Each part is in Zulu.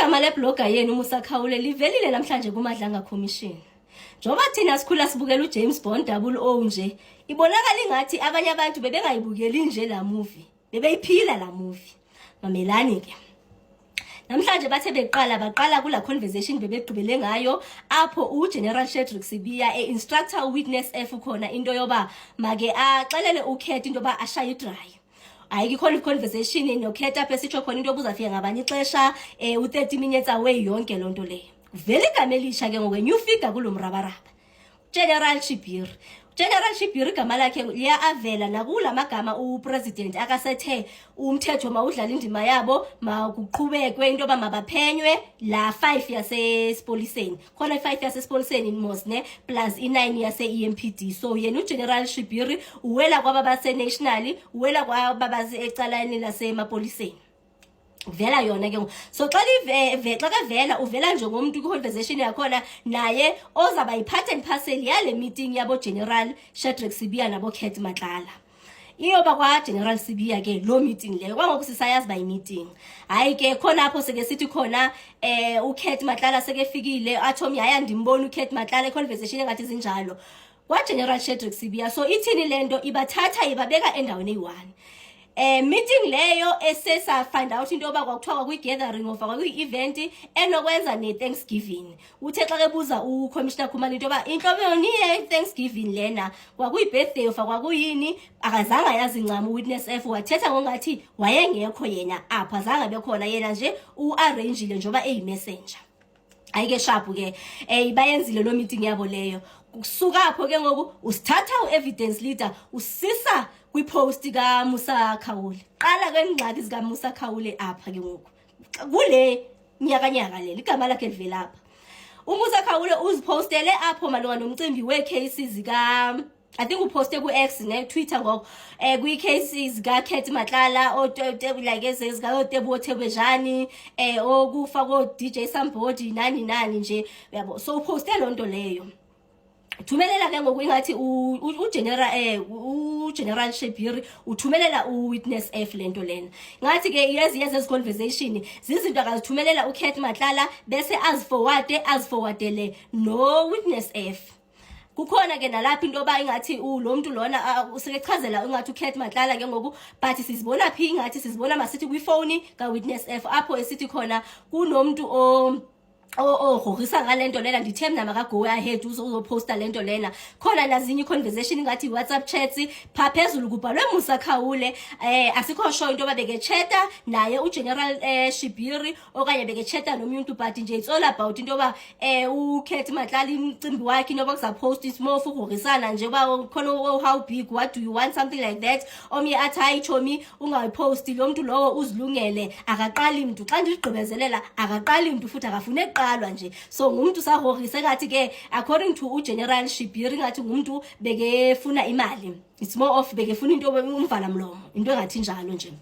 Igama leblogger yenu uMusa Khawule livelile namhlanje kuMadlanga Commission. Njoba thina sikhula sibukela uJames Bond 000 nje, ibonakala ingathi abanye abantu bebengayibukeli nje la movie, bebeyiphila la movie. Mamelani ke. Namhlanje bathe baqala kula conversation bebegqibele ngayo apho uGeneral Shadrack Sibiya instructor uWitness F khona into yoba make axelele uKhet into yoba ashaye dry. Ayikho conversation noKhet apha esitsho khona into obuzafika ngabanye ixesha u30 minutes away yonke lonto leyo. Vele igama elisha ke ngokwe new figure kulomrabaraba. General Shibir igama lakhe liya avela nakula magama upresident akasethe umthetho mawudlala indima yabo makuqhubekwe into ba mabaphenywe la 5 yasesipoliseni khona i5 yasesipoliseni inmosne plus i9 yase EMPD. So yena uGeneral Shibir uwela kwaba base national uwela kwaba base ecalani lasemapoliseni vela yona ke. So xa kavela uvela nje ngomuntu ku-conversation yakhona naye ozaba yi-part and parcel yale meeting yabo General Shadrack Sibiya nabo Khet Matlala. Iyoba kwa General Sibiya ke lo meeting leyo kwangoku sisayazi ba yi-meeting. Hayi ke khona apho seke sithi khona uKhet Matlala seke fikile athomi haya ndimbona uKhet Matlala conversation engathi zinjalo kwa General Shadrack Sibiya. So ithini lento ibathatha ibabeka endaweni eyi-1. Meeting leyo esesa find out into yoba kwakuthiwa kwi-gathering of kwi-event enokwenza ne-Thanksgiving. Uthe xa kebuza uCommissioner Khumalo into yoba inhlobo yoni ye-Thanksgiving lena kwakuyi-birthday of kwakuyini akazange yazi ncama uWitness F wathetha ngongathi wayengekho yena apha azange bekhona yena nje u-arrangile njoba eyi-messenger. Ayike sharp ke bayenzile lo meeting yabo leyo. Kusuka apho ke ngoku usithatha u-evidence leader usisa kwi-post ka Musa Khawule. Qala kwengxaki zika Musa Khawule apha ke ngoku kule nyaka le igama lakhe livela apha. uMusa Khawule uzipostele apho malunga nomcimbi we-cases ka I think uposte ku-X ne Twitter ngoko kwi-cases ka Khet Matlala like ezizika Tebo Thebejani okufa ko DJ Somebody nani nje yabo. So uposte lonto leyo thumelela ke ngoku ingathi uGeneral Shibir uthumelela uWitness F lento lena ngathi ke yezi conversation zizinto akazithumelela uKhet Matlala bese azforwardele no Witness F. Kukhona ke nalapha into ba ingathi lo muntu lona usekechazela ingathi uKhet Matlala ke ngoku but sizibona phi ingathi sizibona masithi kwi-phone ka Witness F apho esithi khona kunomuntu risa ngalento lena ndithe mina maka go ahead uzoposta lento lena khona nazinye conversation ngathi WhatsApp chats phaphezulu kubhalwe Musa Khawule asikho sure into babeke chata naye uGeneral Shibir okanye beke chata nomuntu but nje it's all about into ba uKhet Matlala imcimbi wakhe into bakuzapost it more fukurisana nje ba khona how big what do you want something like that omye athi hayi chomi ungayipost lo muntu lowo uzilungele akaqali umuntu xa ndigqibezelela akaqali umuntu futhi akafune qalwa nje. So ngumuntu sahorisa ngathi ke according to uGeneral Shibir ngathi ngumuntu bekefuna imali. It's more of bekefuna into umvala mlomo into engathi njalo nje.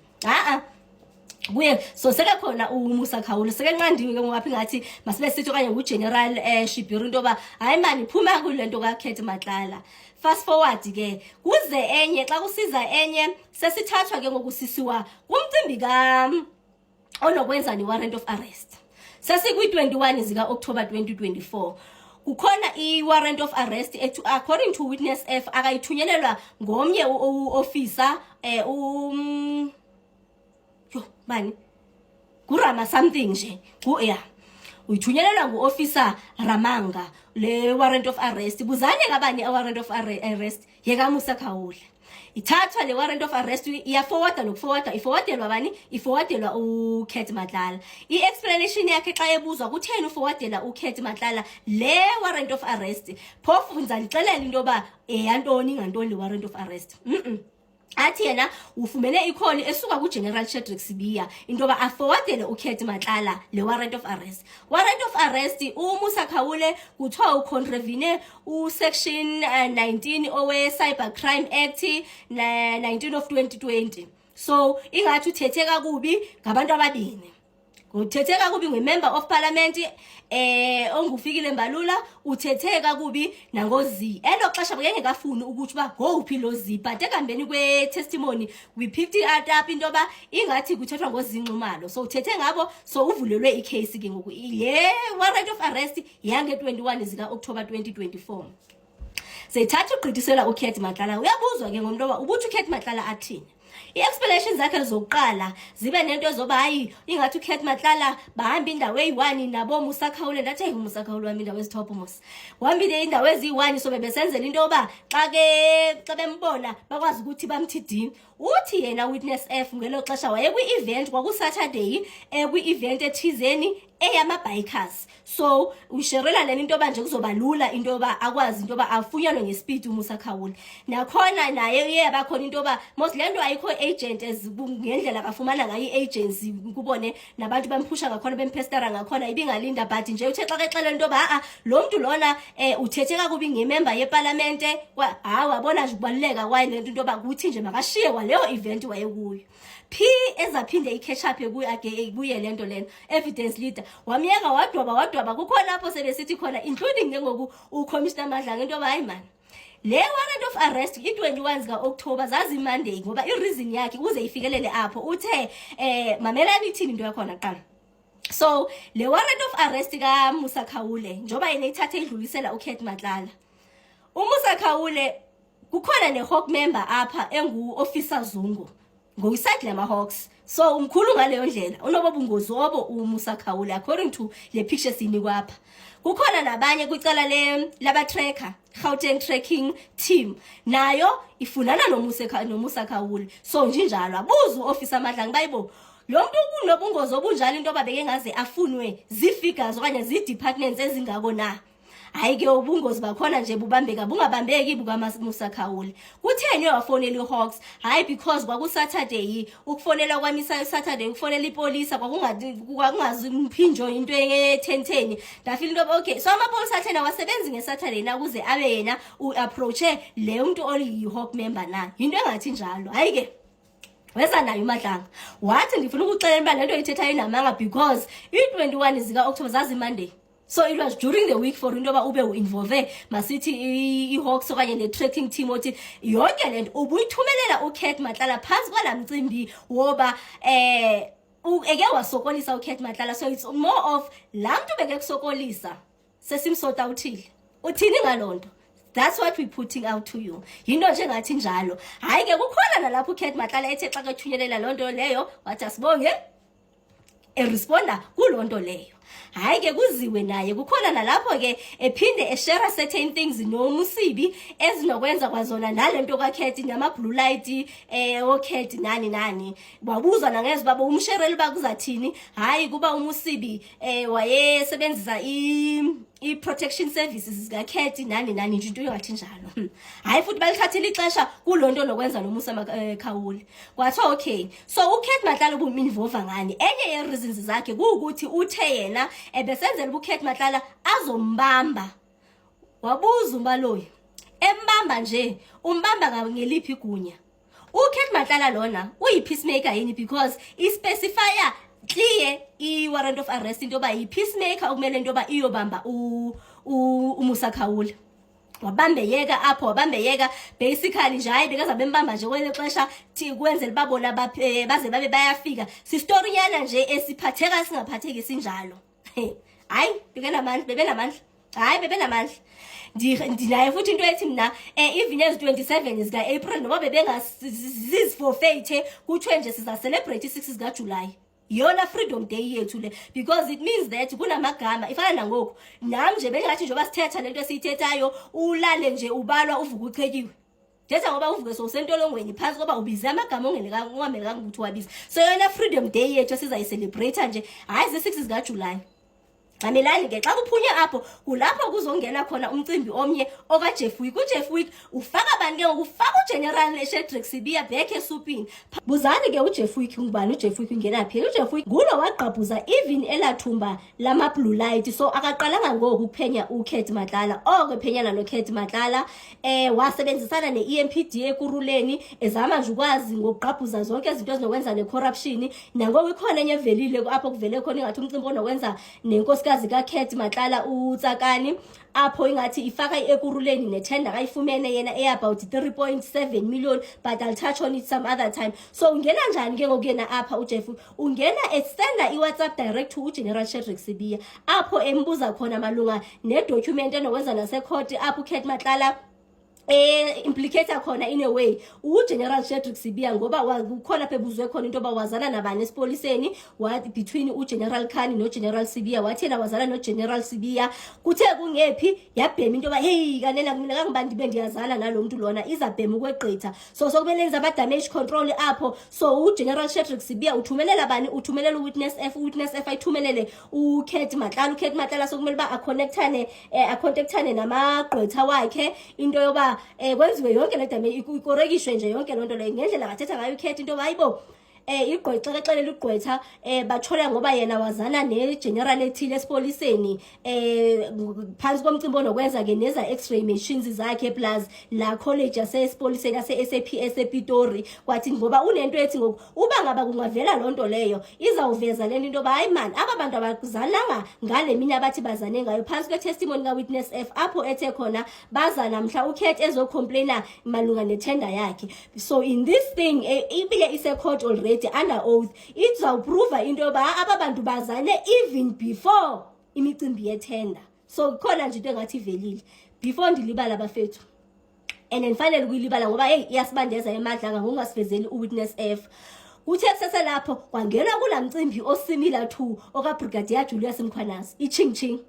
Kuye so seka khona uMusa Khawule seke nqandiwe ke ngaphi ngathi masibe sithi okanye uGeneral Shibir into ba hayi mani phuma kulento ka Khet Matlala. Fast forward ke kuze enye xa kusiza enye sesithathwa ke ngokusisiwa kumcimbi ka onokwenza ni warrant of arrest. Sesi-21 zika October 2024 kukhona i-warrant of arrest according to Witness F akayithunyelelwa ngomnye u-officer bani kurama something nje uyithunyelelwa ngu-officer Ramanga le warrant of arrest. Buzane kabani warrant of arrest yeka Musa Khawule. Ithathwa le warrant of arrest iyaforwarda nokuforwarda iforwardelwa bani iforwardelwa uKhet Matlala. I-explanation yakhe xa ebuzwa kutheni uforwardela uKhet Matlala le warrant of arrest phofu ndzalixelela into ba yantoni ngantoni le warrant of arrest. Athi yena ufumene ikholi esuka kuGeneral Shadrack Sibiya into ba aforwardele uKhet Matlala le warrant of arrest. Warrant of arrest uMusa Khawule kuthiwa ucontrevene usection 19 owe Cyber Crime Act 19 of 2020. So ingathi uthethe kakubi ngabantu ababini. Uthetheka kubi ngemember of parliament ongufikile Mbalula, uthetheka kubi nangozi. Xesha bekengekafuni ukuthi ba ngophi lo zi, but ekambeni kwe testimony we picked it up into ba ingathi kuthethwa ngozinxumalo. So uthethe ngabo, so uvulelwe icase ke ngoku. Le warrant of arrest yange 21 zika October 2024. Seyithatha ugqithisela uKate Matlala. Uyabuzwa ke ngomntu ubuthi uKate Matlala athini. I-explanations zakhe zokuqala zibe nento zoba hayi ingathi uKate Matlala bahamba indawo eyi-1 nabo Musa Khawule. Ndathi uMusa Khawule wami indawo ezitop mos wambile indawo ezi-1, so bebesenzela into yoba xa bembona bakwazi ukuthi bamthidini. Uthi yena Witness F ngelo xesha waye kwi-event kwakuSaturday kwi-event ethizeni eyama-bikers. So usherela lena into yoba nje kuzoba lula into yoba akwazi into yoba afunyanwe ngespeed uMusa Khawule. Nakhona naye yabakhona into yoba mos le nto ayikho agent ngendlela kafumana ngayo i-agency kubone nabantu bamphusha ngakhona bempestera ngakhona ibingalinda, but nje uthe xa kexela into yoba lo mntu lona uthethe kakubi ngemember yeparlamente wabona nje ukubaluleka kwayo le nto into yoba kuthi nje makashiye kwaleyo event wayekuyo. Ezaphinde i-catch up kuye lento lena evidence leader wamyeka wadwaba kukhona lapho sebesithi khona including njengoku uCommissioner Madlanga into yoba hayi man le warrant of arrest i-21 zika October zazi Monday ngoba i-reason yakhe uze ifikelele apho uthe mamelani ithini into yakhona qala. So le warrant of arrest ka Musa Khawule njoba yena ithathe idlulisela uKate Matlala. uMusa Khawule kukhona ne-Hawk member apha engu-Officer Zungu ngoyiside lama-Hawks. So umkhulu ngaleyo ndlela unobobungozi obo uMusa Khawule according to le picture sinikwa apha. Kukhona nabanye kwicala laba-tracker Gauteng tracking team nayo ifunana noMusa Khawule. So njinjalo abuza u-Officer Madlanga bayibo lo mntu kunobungozi obunjalo into yoba bekengaze afunwe zii-figures okanye zii-departments ezingako na. Hayi ke ubungozi bakhona nje bungabambeki bukaMusa Khawule. Kutheni wafonela iHawks? Hayi because kwakuSaturday ukufonela kwami Saturday ukufonela ipolisa kwakungazi imphinjo into ye-10:10. Ndafila into okay so amapolisa athena wasebenzi ngeSaturday na kuze abe yena uapproache le muntu oyi-Hawk member na. Into engathi njalo. Hayi ke weza nayo uMadlanga wathi ndifuna ukuxelela uba lento ithetha inamanga because i-21 zika October zazi Monday. So it was during the week for into yoba ube u-involve masithi i-Hawks okanye le-tracking team othi yonke lento ubuyithumelela uKate Matlala phansi kwala mcimbi woba eke wasokolisa uKate Matlala. So it's more of laa mntu beke kusokolisa sesimsota uthile uthini ngalonto. That's what we're putting out to you. Yinto nje ngathi njalo. Hayi ke kukhona nalapho uKate Matlala ethe xa kethunyelelwa lonto leyo wathi asibonge responda kulonto leyo. Hayi ke kuziwe naye kukhona nalapho ke ephinde share certain things noMusibi ezinokwenza kwazona nalento kaKate nama-blue light oKate nani wabuzwa nangezi baba umshereli bakuzathini. Hayi kuba uMusibi wayesebenzisa i-protection services zikaKate nani nje into engathi njalo. Hayi futhi balithathela ixesha kulonto nokwenza noMusa Khawule kwathiwa okay so uKate Matlala ubuminvolve ngani. Enye ye-reasons zakhe kuwukuthi uthe yena ebesenzela uKate Matlala azombamba. Wabuza umbaloyi embamba nje umbamba ngeliphi igunya. uKate Matlala lona uyi-peacemaker yini because i-specifier clear i-warrant of arrest into yoba yi-peacemaker okumele into yoba iyobamba uMusa Khawule. Wabambeyeka apho wabambeyeka basically nje hayi bekaza bembamba nje kwele xesha kwenzela babona baze babe bayafika si-story nyana nje esiphatheka singaphatheki sinjalo. Hayi bebenamandla hayi bebenamandla. Ndinaye futhi into ethi mina even ezi 27 zika April noba bebengazizifofethe kuthiwe nje siza celebrate 6 zika July yona freedom day yethu le because it means that kunamagama ifana nangoku nami nje bengathi njengoba sithetha lento esiyithethayo ulale nje ubalwa uvuka uchekiwe. Jetha ngoba uvuke sosentolongweni phansi ngoba ubize amagama ongamelekanga ukuthi wabize. So yona freedom day yethu sizayicelebrate nje hayi ze 6 zika July. Amelani ke xa kuphunya apho kulapho kuzongena khona umcimbi omnye okaJeff Week. uJeff Week ufaka abantu ke ngokufaka uGeneral Shedrack Sibiya back esupini. Buzani ke uJeff Week ngubani? uJeff Week ungena phi? uJeff Week ngulo wagqabhuza even elathumba lama blue light. So akaqalanga ngoku ukuphenya uKat Matlala, okuphenyana noKat Matlala wasebenzisana neEMPD ekuruleni ezama nje ukwazi ngokugqabhuza zonke izinto ezinokwenza necorruption. Nangoku ikhona enye evelile apho kuvele khona ingathi umcimbi onokwenza nenkosi kaKat Matlala uTsakani apho ingathi ifaka ekuruleni nethenda kayifumene yena about 3.7 million, but I'll touch on it some other time. So ungena njani ke ngokuyena apha uJeff? Ungena extenda iWhatsApp direct to uGeneral Shedrack Sibiya apho embuza khona malunga nedocument enokwenza nasecourt apho uKat Matlala implicator khona in a way uGeneral Shedrack Sibiya ngoba ukhona phebuzwe khona into bawazana nabani esipoliseni wathi between uGeneral Khani noGeneral Sibiya, wathi yena wazana noGeneral Sibiya. Kuthe kungephi yabhema into ba hey kanena mina kangibandi bendiyazana nalomuntu lona izabhema ukweqitha. So sokumele enza ama damage control apho. So uGeneral Shedrack Sibiya uthumelela bani? Uthumelela uWitness F. uWitness F ayithumelele uKat Matlala. uKat Matlala sokumele ba acontactane namagqwetha wakhe into yoba kwenziwe yonke le damage ikorekishwe nje yonke lonto leyo ngendlela bathetha ngayo uKat into bayibo igqwetha xexelela igqwetha bathola ngoba yena wazana negeneral ethile esipoliseni phansi komcimbi onokwenza ke neza x-ray machines zakhe plus la college yasesipoliseni yase-SAPS ePitori. Kwathi ngoba unento ethi ngoku uba ngaba kungavela lonto leyo izawuveza lento into ba hayi man aba bantu abazananga ngale mina abathi bazane ngayo phansi kwetestimony kaWitness F apho ethe khona bazana mhla uKat ezocomplaina malunga nethenda yakhe. So in this thing ibile ise-court already under oath izawuprova into yoba aba bantu bazane even before imicimbi yethenda. So khona nje into engathi ivelile before ndilibala bafethu and fanele kuyilibala ngoba hey iyasibandeza emadlanga ngokungasifezeli uWitness F. Kuthe kusese lapho kwangena kula mcimbi osimila to okaBrigadier Julius Mkhwanazi iChing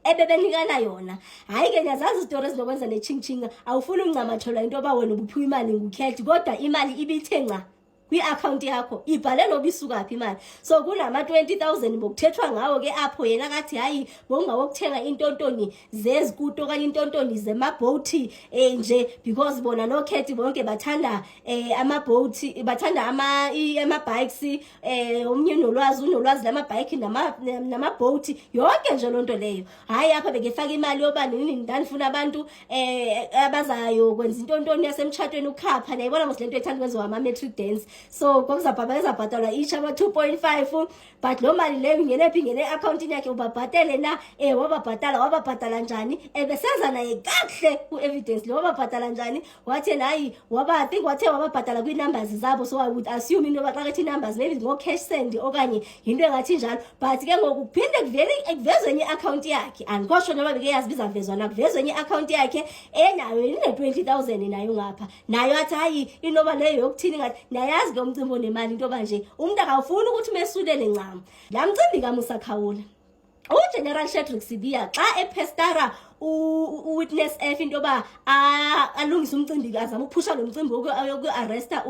ebebenikana yona. Hayi ke nyazazi izitori ezinokwenza neChing awufuni uncamathelwa into yoba wena ubuphiwa imali nguKat kodwa imali ibithenca kwi-account yakho ibhale noba isuka phi imali. So kunama 20,000 bokuthethwa ngawo ke apho yena kathi hayi bongawokuthenga intontoni zezikuto okanye intontoni zemabhoti nje because bona noKat bonke bathanda amabhoti bathanda ama-bikes omnye unolwazi lamabhike namabhoti yonke nje lonto leyo. Hayi apha bekefaka imali yobani nini ndandifuna abantu abazayo kwenza intontoni yasemtshatweni ukhapha nayibona mos lento ethanda kwenziwa ama-matric dance. So kwakuzabhatalwa each ama 2.5 but lo mali leyo ingenephi ingene accountini yakhe ubabhatele na wababhatala njani ebesenza naye kahle ku-evidence le wababhatala njani wathi hayi I think wathe wababhatala kwi-numbers zabo. So I would assume into yoba xa kethi numbers maybe ngo-cash send okanye yinto engathi njalo but ke ngoku kuphinde kuvezwe enye i-account yakhe andikosho noba beke yazi bizavezwa na kuvezwe enye i-account yakhe enayo ine-20,000 nayo ngapha nayo athi hayi inoba leyo yokuthini ngathi nayazi ke umcimbi onemali into yoba nje umuntu akawufuni ukuthi mesulele ncam. La mcimbi kaMusa Khawula uGeneral Shedrack Sibiya xa epestara uWitness F into yoba alungise umcimbi azama ukuphusha lo mcimbi woku-arresta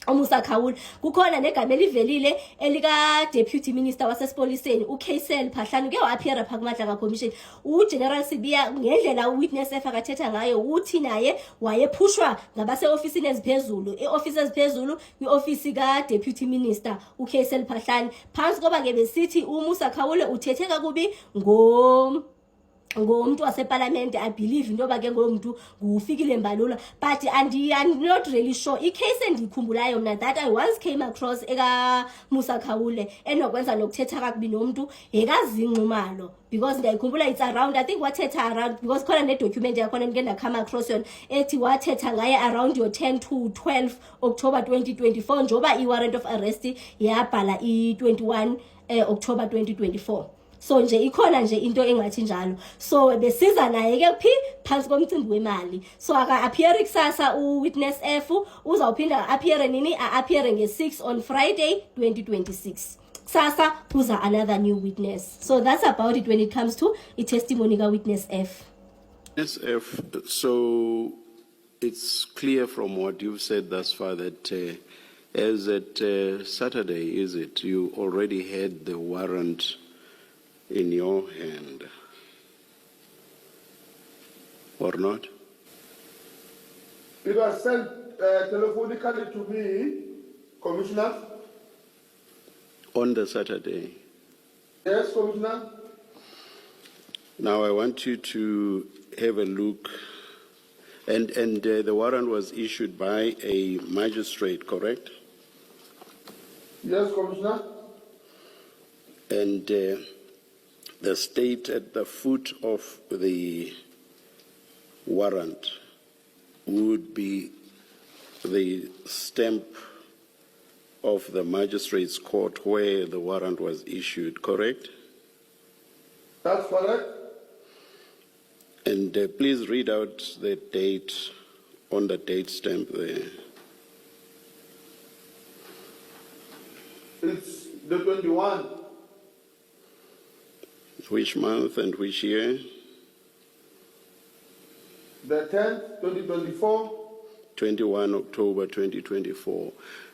uMusa Khawula. Kukhona negama elivelile elika Deputy Minister wasesipoliseni uKaysel Phahlane ke waappear pha kuMadlanga Commission. uGeneral Sibiya ngendlela uWitness F akathetha ngayo uthi naye wayephushwa ngabase-ofisini eziphezulu e-ofisi eziphezulu kwi-ofisi kaDeputy Minister uKaysel Phahlane phansi koba ke besithi uMusa Khawula uthethe kakubi ngomuntu waseparliament. I believe into yoba ke ngomuntu ngufikile Mbalula but I'm not really sure icase endiyikhumbulayo mna that I once came across ekaMusa Khawula enokwenza nokuthetha kakubi nomuntu yekaZinxumalo because ndiyayikhumbula it's around I think wathetha around because khona nedocument yakhona ndike ndakhama across yona ethi wathetha ngaye around your 10 to 12 October 2024 njoba i-warrant of arrest yabhala i-21 October 2024. So nje ikhona nje into engathi njalo. So besiza naye ke phi phansi komcimbi wemali. So aka-appear kusasa uWitness F uzawuphinda appear nini appear nge-6 on Friday 2026. Kusasa kuza another new witness. So that's about it when it comes to i-testimony kaWitness F. Witness F, so it's clear from what you've said thus far that as at Saturday, is it, you already had the warrant in your hand, or not? It was sent telephonically to me, Commissioner. On the Saturday. Yes, Commissioner. Now I want you to have a look, and the warrant was issued by a magistrate, correct? Yes, Commissioner. And the state at the foot of the warrant would be the stamp of the magistrate's court where the warrant was issued, correct? That's correct. And please read out the date on the date stamp there. It's the 21. Which month and which year? The 10th, 2024. 21 October 2024.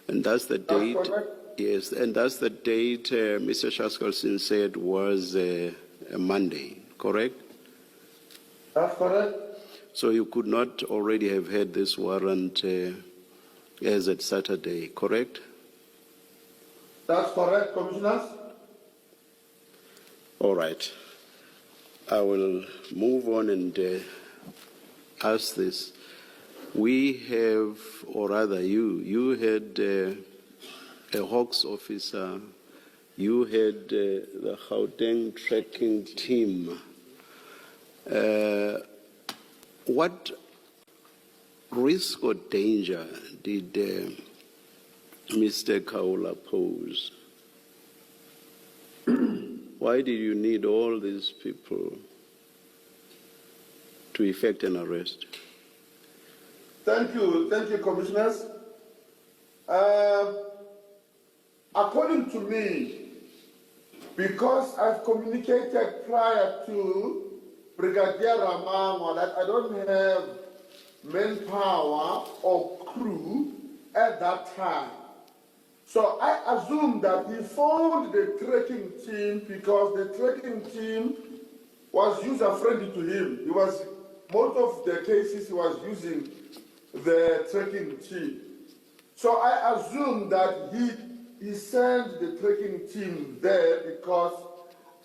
And that's the date. That's correct. Yes, and that's the date Mr. Shaskalson said was a Monday, correct? That's correct. So you could not already have had this warrant as at Saturday, correct? That's correct, Commissioners. All right. I will move on and ask this. We have, or rather you had a Hawks officer, you had the Gauteng tracking team. What risk or danger did Mr. Kaula pose? Why did you need all these people to effect an arrest? Thank you, Commissioners. According to me, because I've communicated prior to Brigadier Ramangwa that I don't have manpower or crew at that time. So I assume that he phoned the tracking team because the tracking team was user-friendly to him. Most of the cases he was using the tracking team. So I assume that he sent the tracking team there because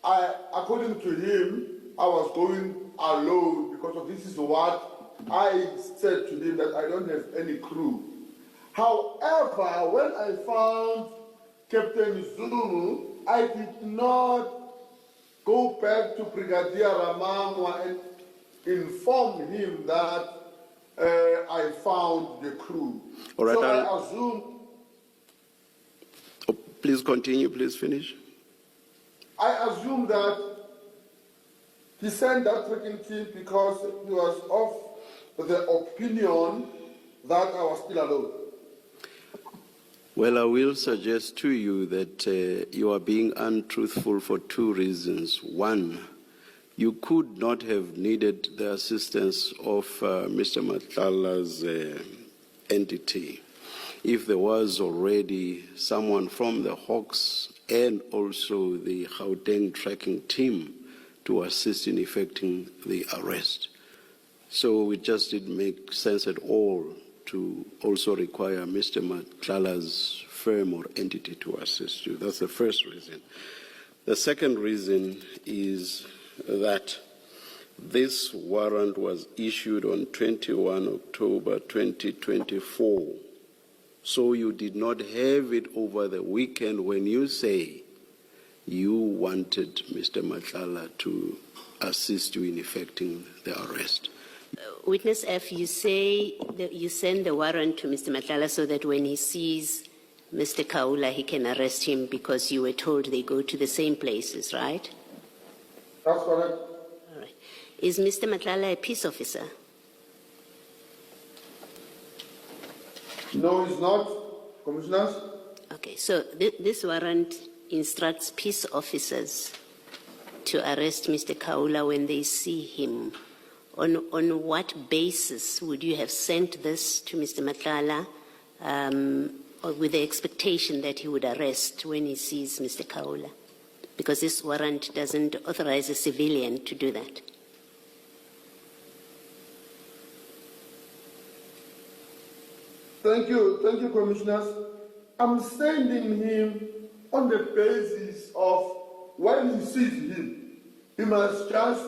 according to him, I was going alone because of this is what I said to him that I don't have any crew. However, when I found Captain Zulu, I did not go back to Brigadier Ramangwa and inform him that I found the crew. All right, so I assume. Oh, please continue, please finish. I assume that he sent that tracking team because he was of the opinion that I was still alone. Well, I will suggest to you that you are being untruthful for two reasons. One, you could not have needed the assistance of Mr. Matlala's entity if there was already someone from the Hawks and also the Gauteng tracking team to assist in effecting the arrest. So it just didn't make sense at all to also require Mr. Matlala's firm or entity to assist you. That's the first reason. The second reason is that this warrant was issued on 21 October 2024. So you did not have it over the weekend when you say you wanted Mr. Matlala to assist you in effecting the arrest. Witness F, you say that you send the warrant to Mr. Matlala so that when he sees Mr. Kaula, he can arrest him because you were told they go to the same places, right? That's correct. All right. Is Mr. Matlala a peace officer? No, it's not, Commissioners. Okay, so this warrant instructs peace officers to arrest Mr. Kaula when they see him. On what basis would you have sent this to Mr. Matlala or with the expectation that he would arrest when he sees Mr. Kaula? because this warrant doesn't authorize a civilian to do that. Thank you, Commissioners. I'm sending him on the basis of when he sees him, he must just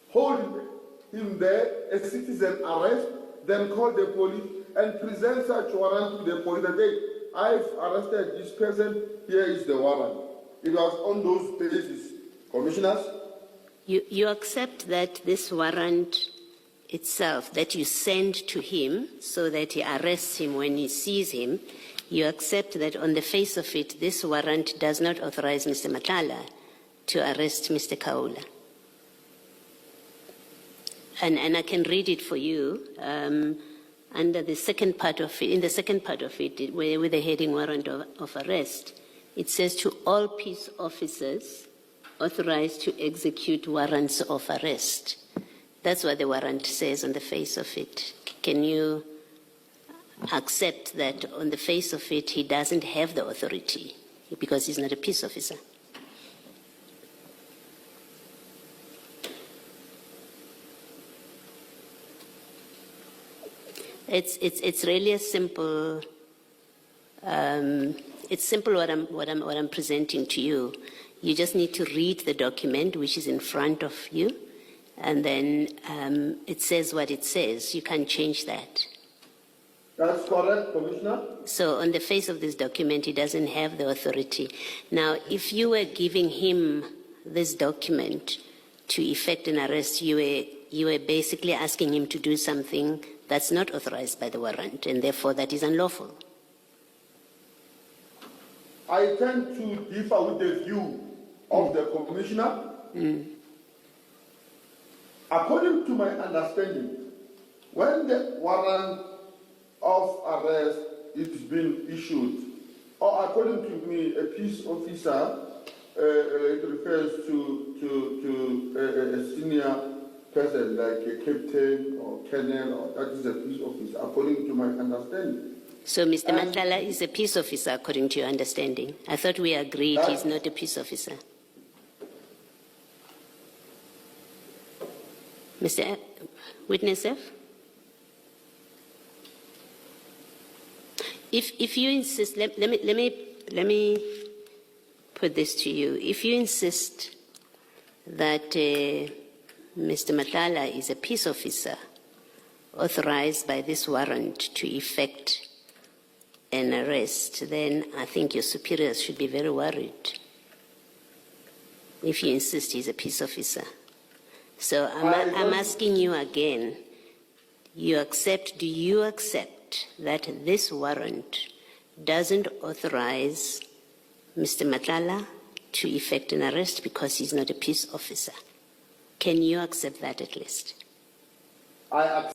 hold him there, a citizen arrest, then call the police and present such warrant to the police that hey, I've arrested this person, here is the warrant. It was on those bases. Commissioners? You accept that this warrant itself, that you send to him so that he arrests him when he sees him, you accept that on the face of it, this warrant does not authorize Mr. Matlala to arrest Mr. Kaula. And I can read it for you. Under the second part of it, in the second part of it, with the heading warrant of arrest, it says to all peace officers authorized to execute warrants of arrest. That's what the warrant says on the face of it. Can you accept that on the face of it, he doesn't have the authority because he's not a peace officer? It's really a simple. It's simple what I'm presenting to you. You just need to read the document which is in front of you, and then it says what it says. You can't change that. That's correct, Commissioner. So on the face of this document, he doesn't have the authority. Now, if you were giving him this document to effect an arrest, you were basically asking him to do something that's not authorized by the warrant, and therefore that is unlawful. I tend to differ with the view of the Commissioner. According to my understanding, when the warrant of arrest is being issued, or according to me, a peace officer, it refers to a senior person like a captain or colonel, or that is a peace officer, according to my understanding. So Mr. Matlala is a peace officer, according to your understanding. I thought we agreed he's not a peace officer. Mr. Witness F? If you insist, let me put this to you. If you insist that Mr. Matlala is a peace officer authorized by this warrant to effect an arrest, then I think your superiors should be very worried if you insist he's a peace officer. So I'm asking you again, do you accept that this warrant doesn't authorize Mr. Matlala to effect an arrest because he's not a peace officer? Can you accept that at least? I accept.